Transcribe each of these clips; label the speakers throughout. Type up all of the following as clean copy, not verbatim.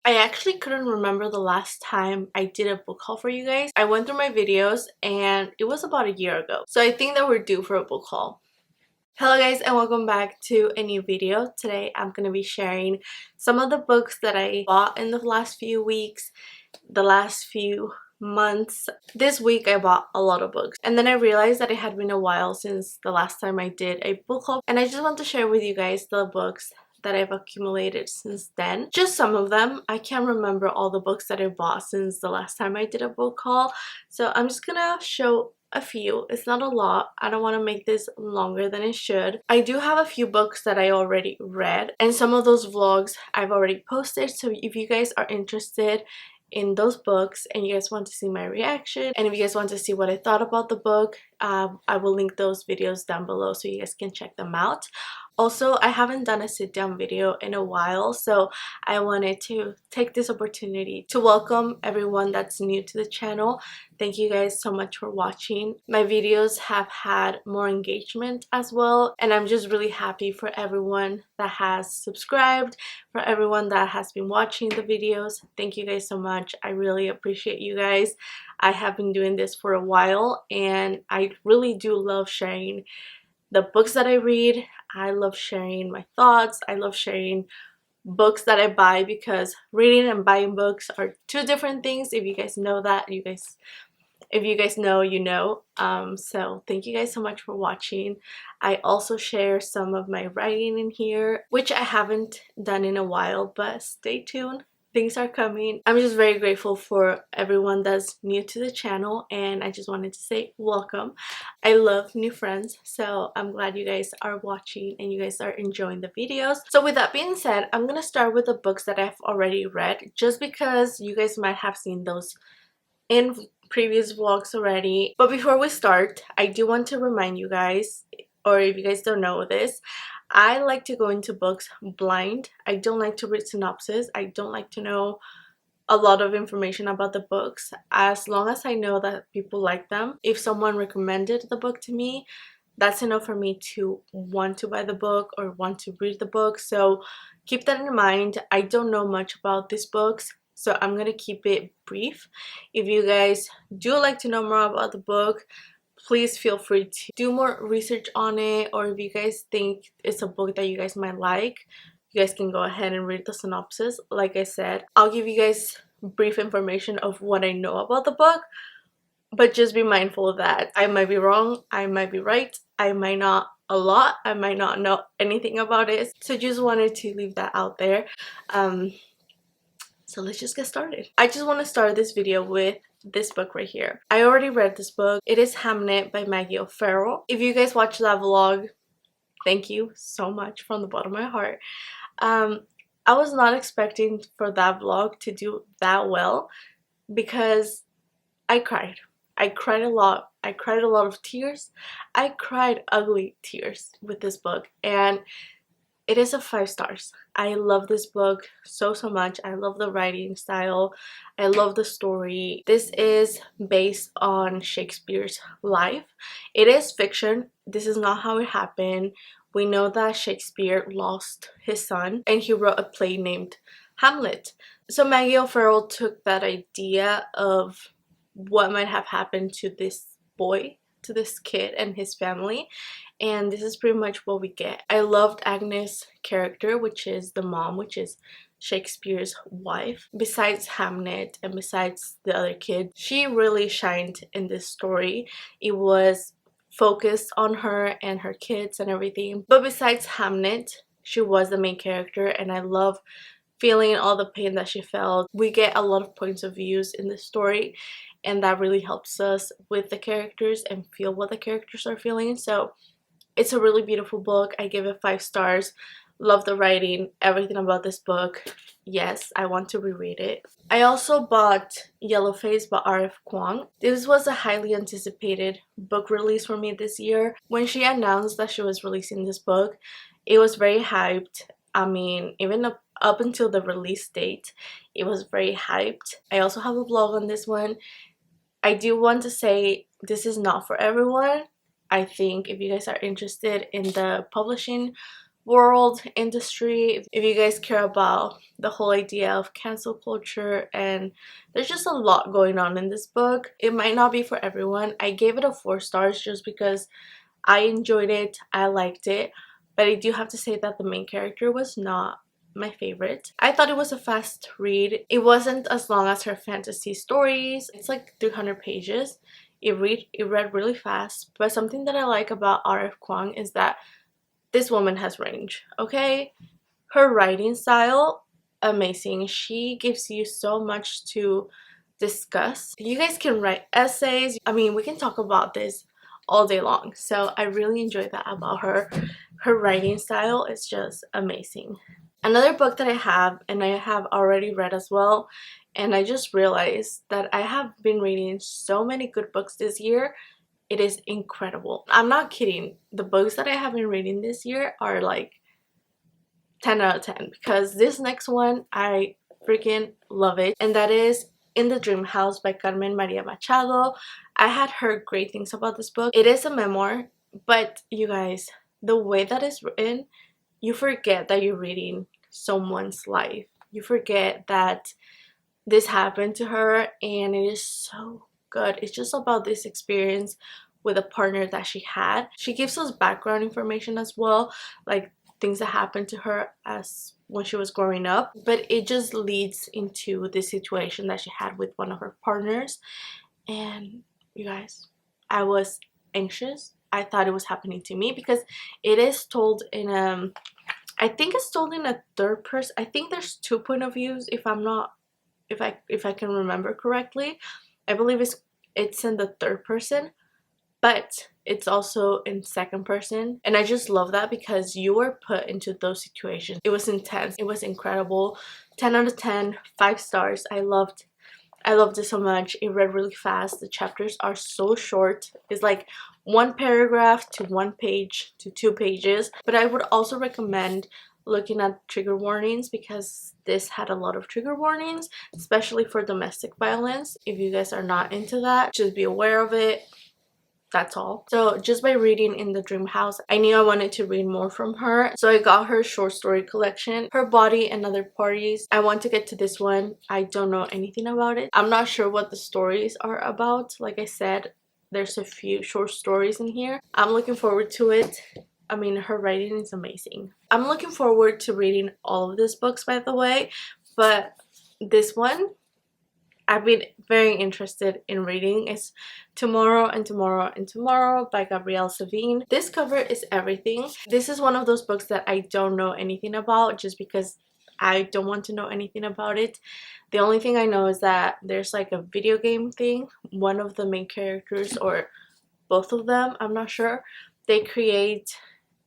Speaker 1: I actually couldn't remember the last time I did a book haul for you guys. I went through my videos and it was about a year ago. So I think that we're due for a book haul. Hello guys and welcome back to a new video. Today I'm going to be sharing some of the books that I bought in the last few weeks, the last few months. This week I bought a lot of books and then I realized that it had been a while since the last time I did a book haul, and I just want to share with you guys the books that I've accumulated since then. Just some of them. I can't remember all the books that I bought since the last time I did a book haul, so I'm just gonna show a few. It's not a lot. I don't want to make this longer than it should. I do have a few books that I already read, and some of those vlogs I've already posted, so if you guys are interested in those books and you guys want to see my reaction, and if you guys want to see what I thought about the book, I will link those videos down below so you guys can check them out. Also, I haven't done a sit down video in a while, so I wanted to take this opportunity to welcome everyone that's new to the channel. Thank you guys so much for watching. My videos have had more engagement as well, and I'm just really happy for everyone that has subscribed, for everyone that has been watching the videos. Thank you guys so much. I really appreciate you guys. I have been doing this for a while and I really do love sharing the books that I read. I love sharing my thoughts. I love sharing books that I buy, because reading and buying books are two different things. If you guys know that, if you guys know, you know. So thank you guys so much for watching. I also share some of my writing in here, which I haven't done in a while, but stay tuned. Things are coming. I'm just very grateful for everyone that's new to the channel, and I just wanted to say welcome. I love new friends, so I'm glad you guys are watching and you guys are enjoying the videos. So with that being said, I'm gonna start with the books that I've already read, just because you guys might have seen those in previous vlogs already. But before we start, I do want to remind you guys, or if you guys don't know this, I like to go into books blind. I don't like to read synopsis. I don't like to know a lot of information about the books. As long as I know that people like them, if someone recommended the book to me, that's enough for me to want to buy the book or want to read the book. So keep that in mind. I don't know much about these books, so I'm gonna keep it brief. If you guys do like to know more about the book, please feel free to do more research on it, or if you guys think it's a book that you guys might like, you guys can go ahead and read the synopsis. Like I said, I'll give you guys brief information of what I know about the book, but just be mindful of that. I might be wrong, I might be right, I might not a lot, I might not know anything about it, so just wanted to leave that out there. So let's just get started. I just want to start this video with this book right here. I already read this book. It is Hamnet by Maggie O'Farrell. If you guys watched that vlog, thank you so much from the bottom of my heart. I was not expecting for that vlog to do that well, because I cried. I cried a lot. I cried a lot of tears. I cried ugly tears with this book, and it is a 5 stars. I love this book so much. I love the writing style. I love the story. This is based on Shakespeare's life. It is fiction. This is not how it happened. We know that Shakespeare lost his son and he wrote a play named Hamlet. So Maggie O'Farrell took that idea of what might have happened to this boy, to this kid and his family, and this is pretty much what we get. I loved Agnes' character, which is the mom, which is Shakespeare's wife. Besides Hamnet and besides the other kid, she really shined in this story. It was focused on her and her kids and everything, but besides Hamnet, she was the main character, and I love feeling all the pain that she felt. We get a lot of points of views in the story, and that really helps us with the characters and feel what the characters are feeling. So it's a really beautiful book. I give it 5 stars. Love the writing, everything about this book. Yes, I want to reread it. I also bought Yellowface by R.F. Kuang. This was a highly anticipated book release for me this year. When she announced that she was releasing this book, it was very hyped. I mean, even up until the release date, it was very hyped. I also have a vlog on this one. I do want to say this is not for everyone. I think if you guys are interested in the publishing world, industry, if you guys care about the whole idea of cancel culture, and there's just a lot going on in this book. It might not be for everyone. I gave it a 4 stars just because I enjoyed it, I liked it, but I do have to say that the main character was not my favorite. I thought it was a fast read. It wasn't as long as her fantasy stories. It's like 300 pages. It read really fast, but something that I like about R.F. Kuang is that this woman has range, okay? Her writing style, amazing. She gives you so much to discuss. You guys can write essays. I mean, we can talk about this all day long. So I really enjoy that about her. Her writing style is just amazing. Another book that I have, and I have already read as well, and I just realized that I have been reading so many good books this year. It is incredible. I'm not kidding. The books that I have been reading this year are like 10 out of 10 because this next one, I freaking love it. And that is In the Dream House by Carmen Maria Machado. I had heard great things about this book. It is a memoir, but you guys, the way that it's written, you forget that you're reading someone's life. You forget that this happened to her, and it is so good. It's just about this experience with a partner that she had. She gives us background information as well, like things that happened to her as when she was growing up, but it just leads into this situation that she had with one of her partners. And you guys, I was anxious. I thought it was happening to me because it is told in I think it's told in a third person. I think there's 2 point of views if I can remember correctly. I believe it's in the third person, but it's also in second person, and I just love that because you were put into those situations. It was intense. It was incredible. 10 out of 10, 5 stars. I loved it so much. It read really fast. The chapters are so short. It's like 1 paragraph to 1 page to 2 pages. But I would also recommend looking at trigger warnings because this had a lot of trigger warnings, especially for domestic violence. If you guys are not into that, just be aware of it. That's all. So just by reading In the Dream House, I knew I wanted to read more from her. So I got her short story collection, Her Body and Other Parties. I want to get to this one. I don't know anything about it. I'm not sure what the stories are about. Like I said, there's a few short stories in here. I'm looking forward to it. I mean, her writing is amazing. I'm looking forward to reading all of these books, by the way, but this one I've been very interested in reading. It's Tomorrow and Tomorrow and Tomorrow by Gabrielle Savine. This cover is everything. This is one of those books that I don't know anything about just because I don't want to know anything about it. The only thing I know is that there's like a video game thing. One of the main characters, or both of them, I'm not sure, they create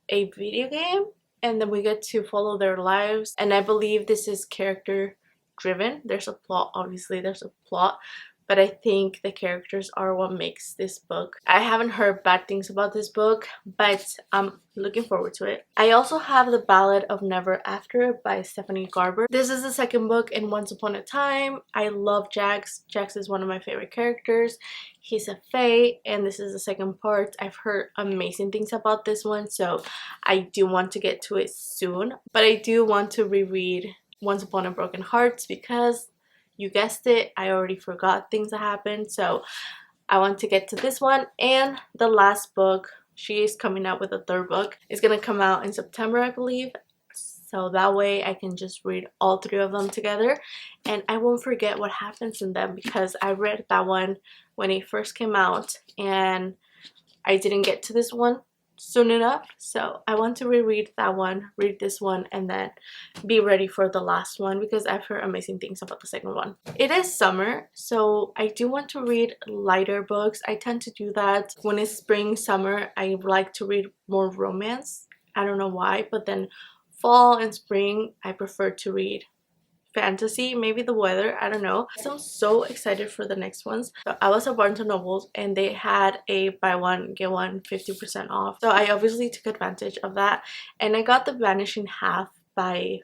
Speaker 1: a video game and then we get to follow their lives, and I believe this is character driven. There's a plot, obviously there's a plot, but I think the characters are what makes this book. I haven't heard bad things about this book, but I'm looking forward to it. I also have The Ballad of Never After by Stephanie Garber. This is the second book in Once Upon a Time. I love Jax. Jax is one of my favorite characters. He's a fae, and this is the second part. I've heard amazing things about this one, so I do want to get to it soon, but I do want to reread Once Upon a Broken Hearts because, you guessed it, I already forgot things that happened, so I want to get to this one. And the last book, she is coming out with a third book. It's gonna come out in September, I believe, so that way I can just read all 3 of them together and I won't forget what happens in them, because I read that one when it first came out and I didn't get to this one soon enough, so I want to reread that one, read this one, and then be ready for the last one because I've heard amazing things about the second one. It is summer, so I do want to read lighter books. I tend to do that when it's spring, summer. I like to read more romance. I don't know why, but then fall and spring I prefer to read fantasy, maybe the weather, I don't know. So I'm so excited for the next ones. So I was at Barnes & Noble and they had a buy one get one 50% off, so I obviously took advantage of that and I got The Vanishing Half by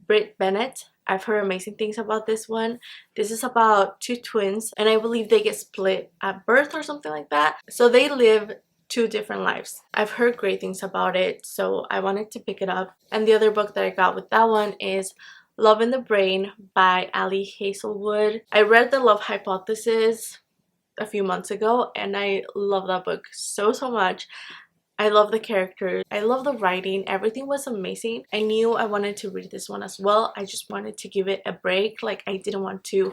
Speaker 1: Britt Bennett. I've heard amazing things about this one. This is about 2 twins and I believe they get split at birth or something like that. So they live two different lives. I've heard great things about it, so I wanted to pick it up. And the other book that I got with that one is Love in the Brain by Ali Hazelwood. I read The Love Hypothesis a few months ago and I love that book so much. I love the characters, I love the writing, everything was amazing. I knew I wanted to read this one as well. I just wanted to give it a break. Like, I didn't want to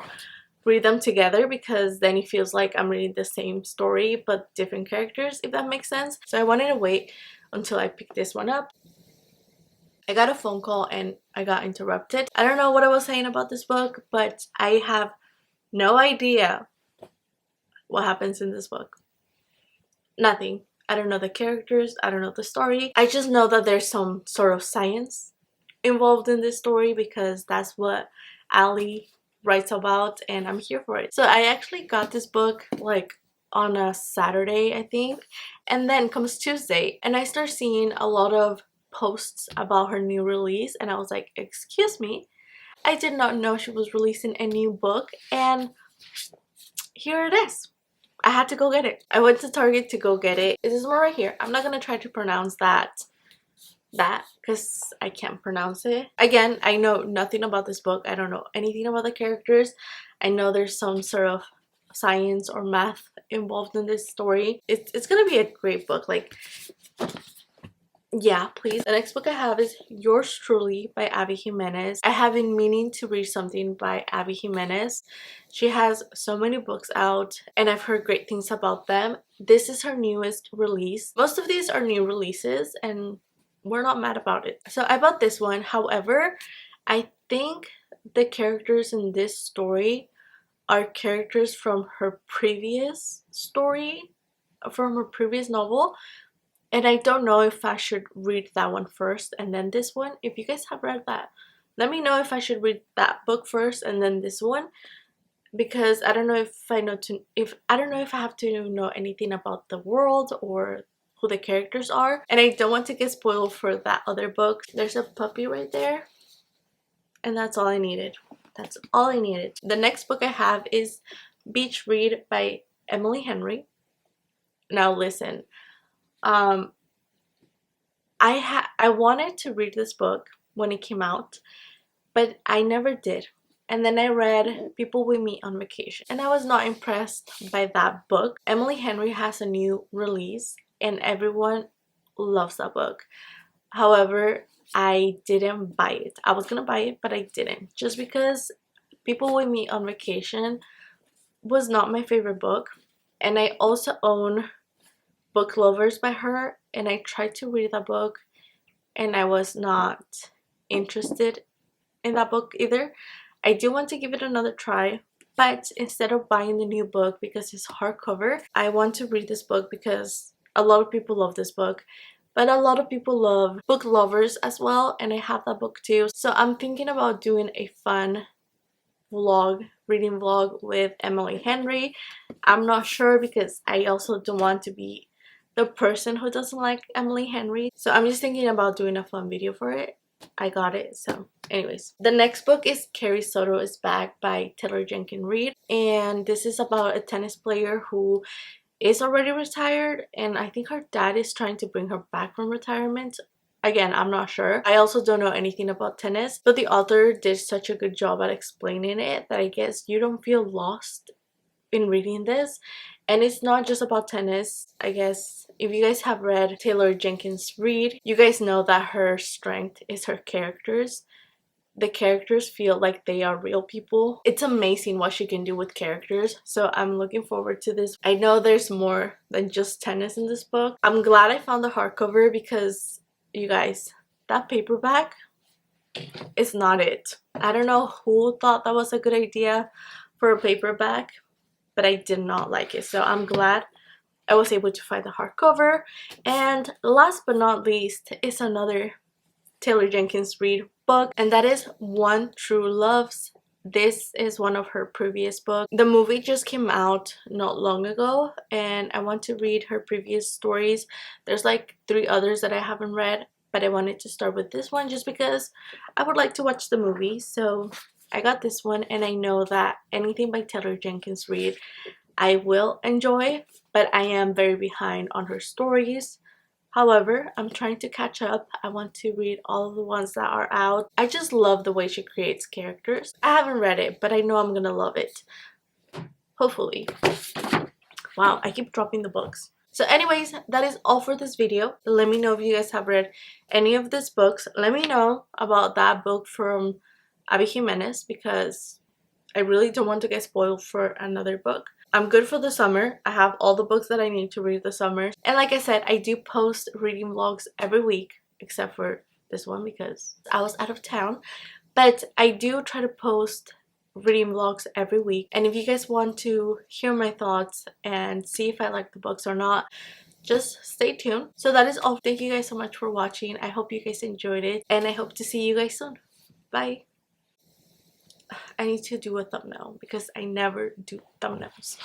Speaker 1: read them together because then it feels like I'm reading the same story but different characters, if that makes sense. So I wanted to wait until I picked this one up. I got a phone call and I got interrupted. I don't know what I was saying about this book, but I have no idea what happens in this book. Nothing. I don't know the characters, I don't know the story. I just know that there's some sort of science involved in this story because that's what Ali writes about and I'm here for it. So I actually got this book like on a Saturday, I think, and then comes Tuesday and I start seeing a lot of posts about her new release and I was like, excuse me, I did not know she was releasing a new book, and here it is. I had to go get it. I went to Target to go get it. This is one right here. I'm not gonna try to pronounce that because I can't pronounce it. Again, I know nothing about this book. I don't know anything about the characters. I know there's some sort of science or math involved in this story. It's gonna be a great book. Like, yeah, please. The next book I have is Yours Truly by Abby Jimenez. I have been meaning to read something by Abby Jimenez. She has so many books out and I've heard great things about them. This is her newest release. Most of these are new releases and we're not mad about it. So I bought this one. However, I think the characters in this story are characters from her previous story, from her previous novel. And I don't know if I should read that one first and then this one. If you guys have read that, let me know if I should read that book first and then this one, because I don't know if I don't know if I have to know anything about the world or who the characters are, and I don't want to get spoiled for that other book. There's a puppy right there, and that's all I needed. That's all I needed. The next book I have is Beach Read by Emily Henry. Now listen. I wanted to read this book when it came out, but I never did. And then I read People We Meet on Vacation and I was not impressed by that book. Emily Henry has a new release and everyone loves that book. However, I didn't buy it. I was gonna buy it, but I didn't, just because People We Meet on Vacation was not my favorite book. And I also own Book Lovers by her and I tried to read that book and I was not interested in that book either. I do want to give it another try, but instead of buying the new book because it's hardcover, I want to read this book because a lot of people love this book, but a lot of people love Book Lovers as well, and I have that book too. So I'm thinking about doing a fun reading vlog with Emily Henry. I'm not sure because I also don't want to be the person who doesn't like Emily Henry, so I'm just thinking about doing a fun video for it. I got it. So anyways, the next book is Carrie, Soto is Back by Taylor Jenkins Reid, and this is about a tennis player who is already retired and I think her dad is trying to bring her back from retirement. Again, I'm not sure. I also don't know anything about tennis, but the author did such a good job at explaining it that I guess you don't feel lost in reading this. And it's not just about tennis. I guess if you guys have read Taylor Jenkins Reid, you guys know that her strength is her characters. The characters feel like they are real people. It's amazing what she can do with characters, so I'm looking forward to this. I know there's more than just tennis in this book. I'm glad I found the hardcover because, you guys, that paperback is not it. I don't know who thought that was a good idea for a paperback, but I did not like it. So I'm glad I was able to find the hardcover. And last but not least is another Taylor Jenkins Reid book, and that is One True Loves. This is one of her previous books. The movie just came out not long ago and I want to read her previous stories. There's like 3 others that I haven't read, but I wanted to start with this one just because I would like to watch the movie. So I got this one, and I know that anything by Taylor Jenkins Reid, I will enjoy, but I am very behind on her stories. However, I'm trying to catch up. I want to read all of the ones that are out. I just love the way she creates characters. I haven't read it, but I know I'm gonna love it. Hopefully. Wow, I keep dropping the books. So anyways, that is all for this video. Let me know if you guys have read any of these books. Let me know about that book from Abby Jimenez because I really don't want to get spoiled for another book. I'm good for the summer. I have all the books that I need to read the summer. And like I said, I do post reading vlogs every week, except for this one because I was out of town. But I do try to post reading vlogs every week. And if you guys want to hear my thoughts and see if I like the books or not, just stay tuned. So that is all. Thank you guys so much for watching. I hope you guys enjoyed it. And I hope to see you guys soon. Bye. I need to do a thumbnail because I never do thumbnails.